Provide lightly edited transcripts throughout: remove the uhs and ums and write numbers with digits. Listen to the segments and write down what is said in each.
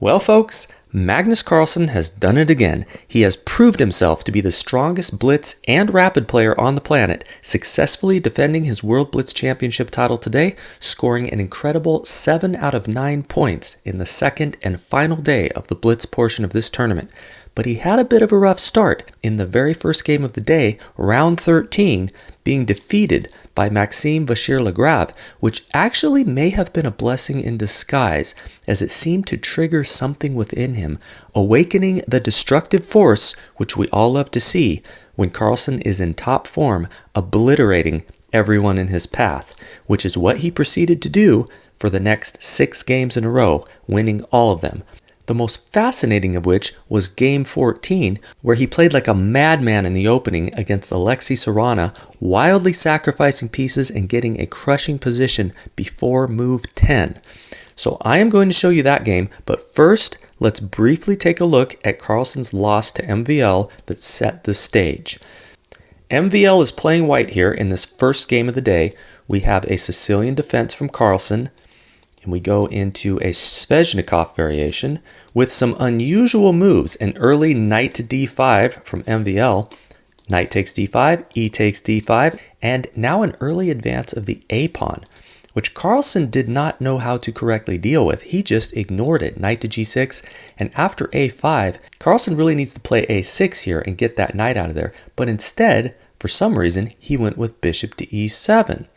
Well, folks, Magnus Carlsen has done it again. He has proved himself to be the strongest Blitz and Rapid player on the planet, successfully defending his World Blitz Championship title today, scoring an incredible 7 out of 9 points in the second and final day of the Blitz portion of this tournament. But he had a bit of a rough start in the very first game of the day, round 13, being defeated by Vachier-Lagrave, which actually may have been a blessing in disguise, as it seemed to trigger something within him, awakening the destructive force which we all love to see when Carlsen is in top form, obliterating everyone in his path, which is what he proceeded to do for the next 6 games in a row, winning all of them. The most fascinating of which was Game 14, where he played like a madman in the opening against Alexey Sarana, wildly sacrificing pieces and getting a crushing position before move 10. So I am going to show you that game, but first, let's briefly take a look at Carlsen's loss to MVL that set the stage. MVL is playing white here in this first game of the day. We have a Sicilian defense from Carlsen, and we go into a Sveshnikov variation with some unusual moves. An early knight to d5 from MVL, knight takes d5, e takes d5, and now an early advance of the a pawn, which Carlsen did not know how to correctly deal with. He just ignored it. Knight to g6, and after a5, Carlsen really needs to play a6 here and get that knight out of there, but instead, for some reason, he went with bishop to e7.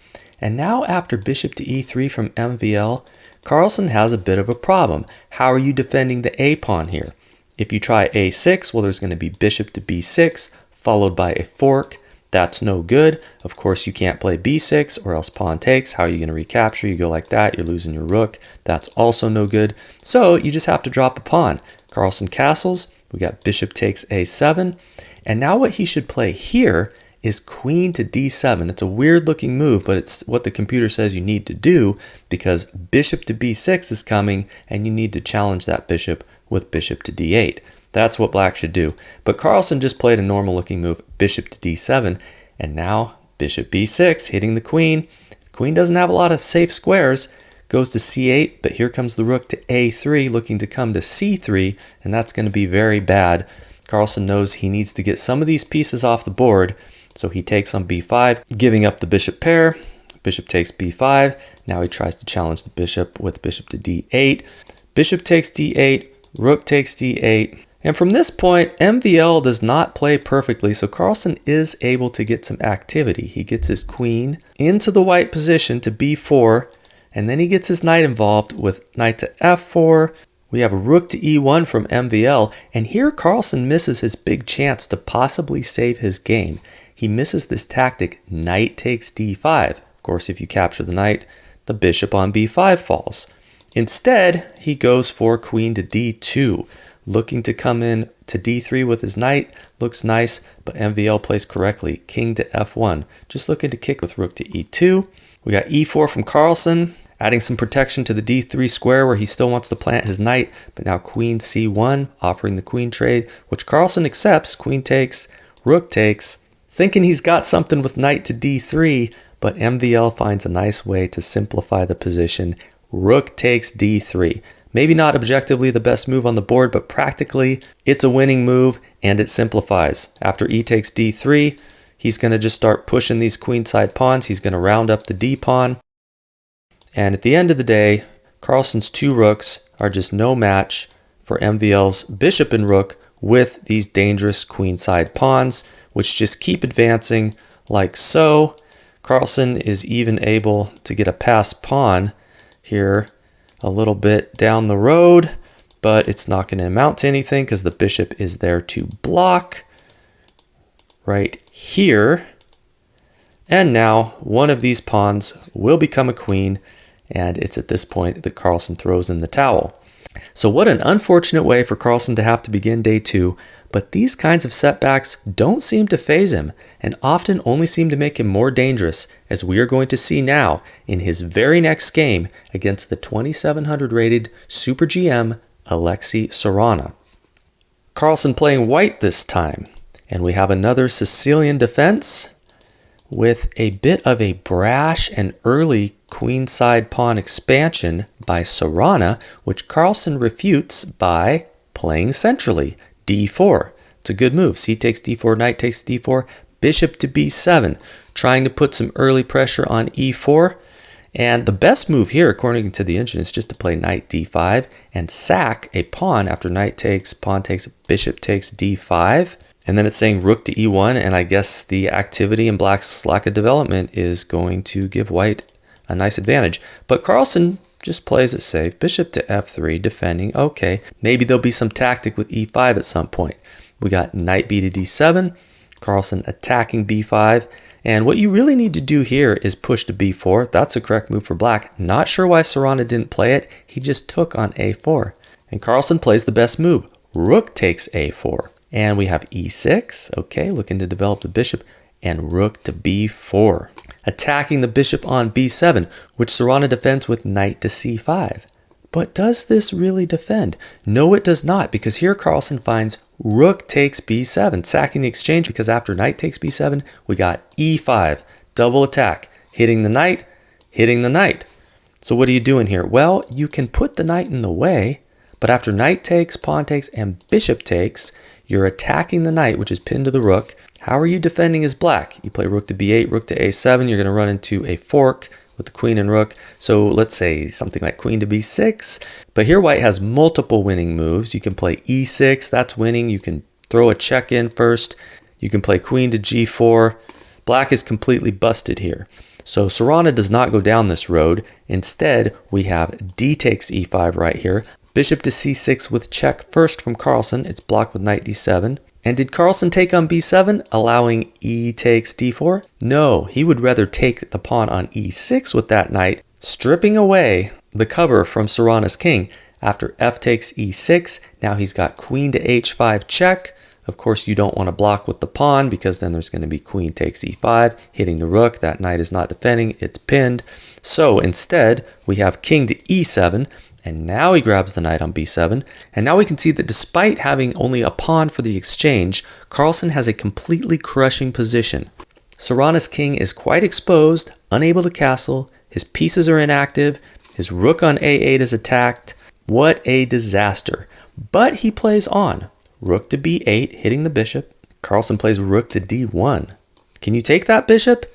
And now after bishop to e3 from MVL, Carlsen has a bit of a problem. How are you defending the a pawn here? If you try a6, well, there's going to be bishop to b6, followed by a fork. That's no good. Of course, you can't play b6 or else pawn takes. How are you going to recapture? You go like that, you're losing your rook. That's also no good. So you just have to drop a pawn. Carlsen castles. We got bishop takes a7. And now what he should play here is queen to d7. It's a weird looking move, but it's what the computer says you need to do because bishop to b6 is coming and you need to challenge that bishop with bishop to d8. That's what black should do. But Carlsen just played a normal looking move, bishop to d7, and now bishop b6 hitting the queen. Queen doesn't have a lot of safe squares, goes to c8, but here comes the rook to a3 looking to come to c3, and that's going to be very bad. Carlsen knows he needs to get some of these pieces off the board, so he takes on b5, giving up the bishop pair. Bishop takes b5. Now he tries to challenge the bishop with bishop to d8. Bishop takes d8, rook takes d8. And from this point, MVL does not play perfectly, so Carlsen is able to get some activity. He gets his queen into the white position to b4, and then he gets his knight involved with knight to f4. We have a rook to e1 from MVL, and here Carlsen misses his big chance to possibly save his game. He misses this tactic, knight takes d5. Of course, if you capture the knight, the bishop on b5 falls. Instead, he goes for queen to d2, looking to come in to d3 with his knight. Looks nice, but MVL plays correctly. King to f1, just looking to kick with rook to e2. We got e4 from Carlsen, adding some protection to the d3 square where he still wants to plant his knight, but now queen c1, offering the queen trade, which Carlsen accepts. Queen takes, rook takes, thinking he's got something with knight to d3, but MVL finds a nice way to simplify the position. Rook takes d3. Maybe not objectively the best move on the board, but practically it's a winning move and it simplifies. After e takes d3, he's going to just start pushing these queenside pawns. He's going to round up the d pawn. And at the end of the day, Carlsen's 2 rooks are just no match for MVL's bishop and rook with these dangerous queenside pawns, which just keep advancing like so. Carlsen is even able to get a passed pawn here a little bit down the road, but it's not going to amount to anything because the bishop is there to block right here. And now one of these pawns will become a queen, and it's at this point that Carlsen throws in the towel. So what an unfortunate way for Carlsen to have to begin day 2, but these kinds of setbacks don't seem to faze him and often only seem to make him more dangerous, as we are going to see now in his very next game against the 2700 rated Super GM Alexey Sarana. Carlsen playing white this time, and we have another Sicilian defense with a bit of a brash and early queenside pawn expansion by Sarana, which Carlsen refutes by playing centrally, d4. It's a good move. C takes d4, knight takes d4, bishop to b7, trying to put some early pressure on e4. And the best move here, according to the engine, is just to play knight d5 and sack a pawn after knight takes, pawn takes, bishop takes d5. And then it's saying rook to e1, and I guess the activity in black's lack of development is going to give white a nice advantage. But Carlsen just plays it safe. Bishop to f3, defending. Okay, maybe there'll be some tactic with e5 at some point. We got knight b to d7, Carlsen attacking b5. And what you really need to do here is push to b4. That's a correct move for black. Not sure why Sarana didn't play it. He just took on a4. And Carlsen plays the best move. Rook takes a4. And we have e6. Okay, looking to develop the bishop. And rook to b4. Attacking the bishop on b7, which Sarana defends with knight to c5. But does this really defend? No, it does not, because here Carlsen finds rook takes b7, sacking the exchange, because after knight takes b7, we got e5, double attack, hitting the knight, hitting the knight. So what are you doing here? Well, you can put the knight in the way, but after knight takes, pawn takes, and bishop takes, you're attacking the knight, which is pinned to the rook. How are you defending as black? You play rook to b8, rook to a7, you're going to run into a fork with the queen and rook. So let's say something like queen to b6. But here white has multiple winning moves. You can play e6, that's winning. You can throw a check in first. You can play queen to g4. Black is completely busted here. So Sarana does not go down this road. Instead, we have d takes e5 right here. Bishop to c6 with check first from Carlsen. It's blocked with knight d7. And did Carlsen take on b7, allowing e takes d4? No, he would rather take the pawn on e6 with that knight, stripping away the cover from Sarana's king. After f takes e6, now he's got queen to h5 check. Of course, you don't want to block with the pawn because then there's going to be queen takes e5, hitting the rook. That knight is not defending, it's pinned. So instead, we have king to e7. And now he grabs the knight on b7. And now we can see that despite having only a pawn for the exchange, Carlsen has a completely crushing position. Sarana's king is quite exposed, unable to castle. His pieces are inactive. His rook on a8 is attacked. What a disaster. But he plays on. Rook to b8, hitting the bishop. Carlsen plays rook to d1. Can you take that bishop?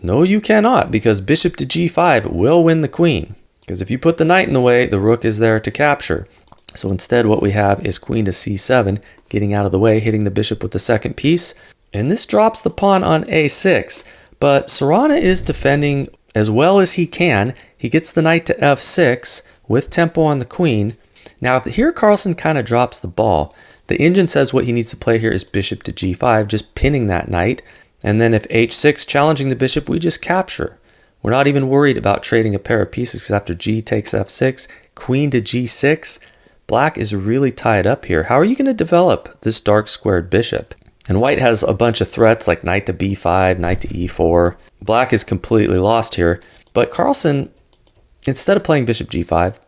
No, you cannot, because bishop to g5 will win the queen. Because if you put the knight in the way, the rook is there to capture. So instead what we have is queen to c7, getting out of the way, hitting the bishop with the second piece. And this drops the pawn on a6. But Sarana is defending as well as he can. He gets the knight to f6 with tempo on the queen. Now here Carlsen kind of drops the ball. The engine says what he needs to play here is bishop to g5, just pinning that knight. And then if h6 challenging the bishop, we just capture. We're not even worried about trading a pair of pieces because after g takes f6, queen to g6, black is really tied up here. How are you going to develop this dark squared bishop? And white has a bunch of threats like knight to b5, knight to e4. Black is completely lost here. But Carlsen, instead of playing bishop g5,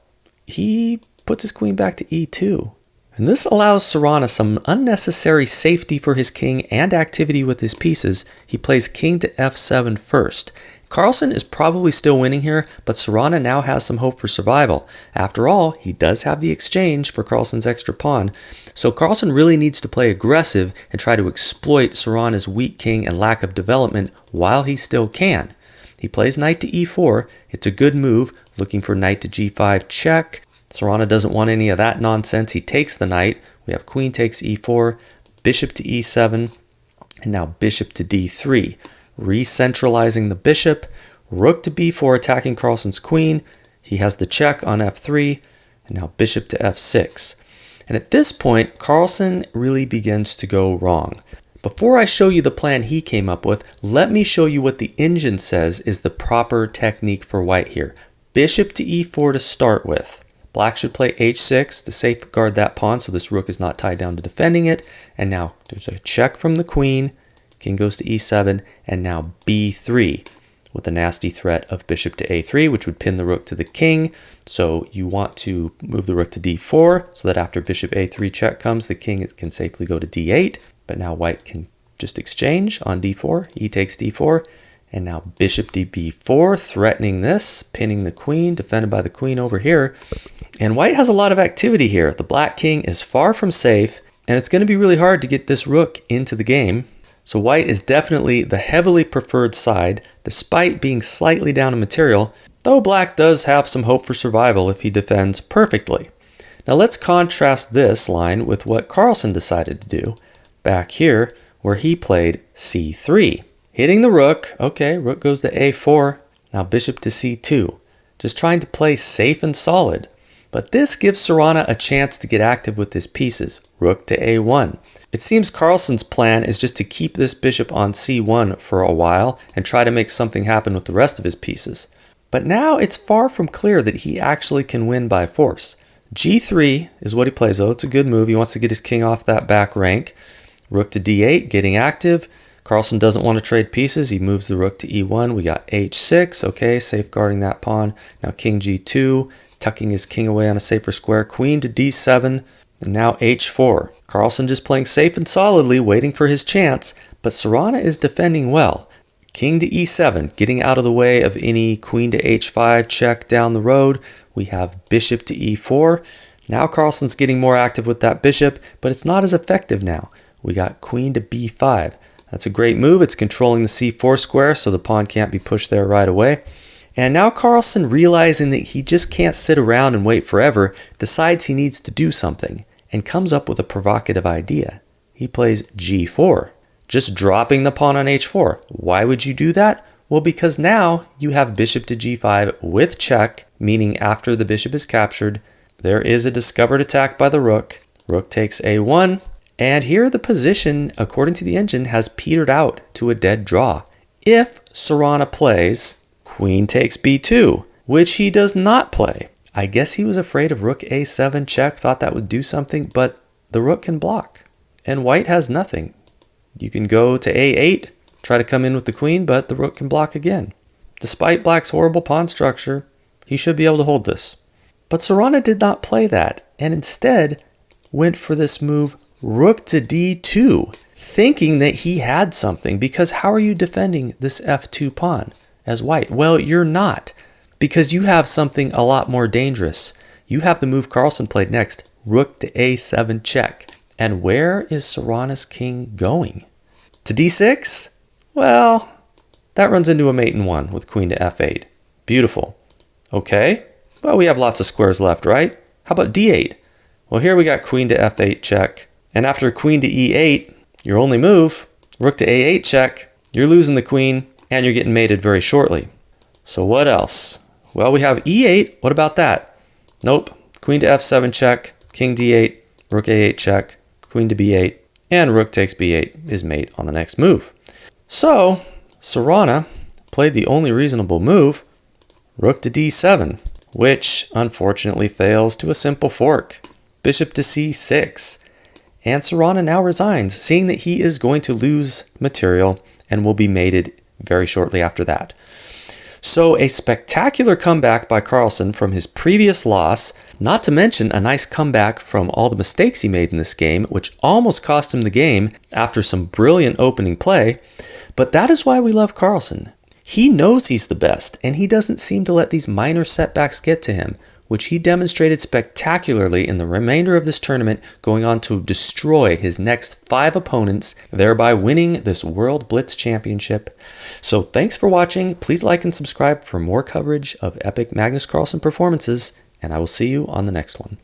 he puts his queen back to e2. And this allows Sarana some unnecessary safety for his king and activity with his pieces. He plays king to f7 first. Carlsen is probably still winning here, but Sarana now has some hope for survival. After all, he does have the exchange for Carlsen's extra pawn. So Carlsen really needs to play aggressive and try to exploit Sarana's weak king and lack of development while he still can. He plays knight to e4. It's a good move, looking for knight to g5 check. Sarana doesn't want any of that nonsense. He takes the knight. We have queen takes e4, bishop to e7, and now bishop to d3. Re-centralizing the bishop, rook to b4 attacking Carlsen's queen. He has the check on f3, and now bishop to f6. And at this point, Carlsen really begins to go wrong. Before I show you the plan he came up with, let me show you what the engine says is the proper technique for white here. Bishop to e4 to start with. Black should play h6 to safeguard that pawn so this rook is not tied down to defending it. And now there's a check from the queen. King goes to e7, and now b3 with a nasty threat of bishop to a3, which would pin the rook to the king. So you want to move the rook to d4 so that after bishop a3 check comes, the king can safely go to d8. But now white can just exchange on d4. E takes d4, And now bishop to b4, threatening this, pinning the queen, defended by the queen over here. And white has a lot of activity here. The black king is far from safe, and it's going to be really hard to get this rook into the game. So white is definitely the heavily preferred side, despite being slightly down in material, though black does have some hope for survival if he defends perfectly. Now let's contrast this line with what Carlsen decided to do back here, where he played c3. Hitting the rook, okay, rook goes to a4, now bishop to c2. Just trying to play safe and solid. But this gives Sarana a chance to get active with his pieces, rook to a1. It seems Carlsen's plan is just to keep this bishop on c1 for a while and try to make something happen with the rest of his pieces. But now it's far from clear that he actually can win by force. g3 is what he plays, though. It's a good move. He wants to get his king off that back rank. Rook to d8, getting active. Carlsen doesn't want to trade pieces. He moves the rook to e1. We got h6, okay, safeguarding that pawn. Now king g2, tucking his king away on a safer square. Queen to d7, and now h4. Carlsen just playing safe and solidly, waiting for his chance, but Sarana is defending well. King to e7, getting out of the way of any queen to h5 check down the road. We have bishop to e4. Now Carlsen's getting more active with that bishop, but it's not as effective now. We got queen to b5. That's a great move. It's controlling the c4 square, so the pawn can't be pushed there right away. And now Carlsen, realizing that he just can't sit around and wait forever, decides he needs to do something and comes up with a provocative idea. He plays g4, just dropping the pawn on h4. Why would you do that? Well, because now you have bishop to g5 with check, meaning after the bishop is captured, there is a discovered attack by the rook. Rook takes a1, and here the position, according to the engine, has petered out to a dead draw. If Sarana plays queen takes b2, which he does not play. I guess he was afraid of rook a7 check, thought that would do something, but the rook can block, and white has nothing. You can go to a8, try to come in with the queen, but the rook can block again. Despite black's horrible pawn structure, he should be able to hold this. But Sarana did not play that, and instead went for this move rook to d2, thinking that he had something, because how are you defending this f2 pawn as white? Well, you're not, because you have something a lot more dangerous. You have the move Carlsen played next, rook to a7 check. And where is Sarana's king going? To d6? Well, that runs into a mate in one with queen to f8. Beautiful. Okay, well, we have lots of squares left, right? How about d8? Well, here we got queen to f8 check. And after queen to e8, your only move, rook to a8 check, you're losing the queen and you're getting mated very shortly. So what else? Well, we have e8. What about that? Nope. Queen to f7 check, king d8, rook a8 check, queen to b8, and rook takes b8 is mate on the next move. So Sarana played the only reasonable move, rook to d7, which unfortunately fails to a simple fork. Bishop to c6. And Sarana now resigns, seeing that he is going to lose material and will be mated very shortly after that. So a spectacular comeback by Carlsen from his previous loss, not to mention a nice comeback from all the mistakes he made in this game, which almost cost him the game after some brilliant opening play. But that is why we love Carlsen. He knows he's the best, and he doesn't seem to let these minor setbacks get to him, which he demonstrated spectacularly in the remainder of this tournament, going on to destroy his next 5 opponents, thereby winning this World Blitz Championship. So thanks for watching. Please like and subscribe for more coverage of epic Magnus Carlsen performances, and I will see you on the next one.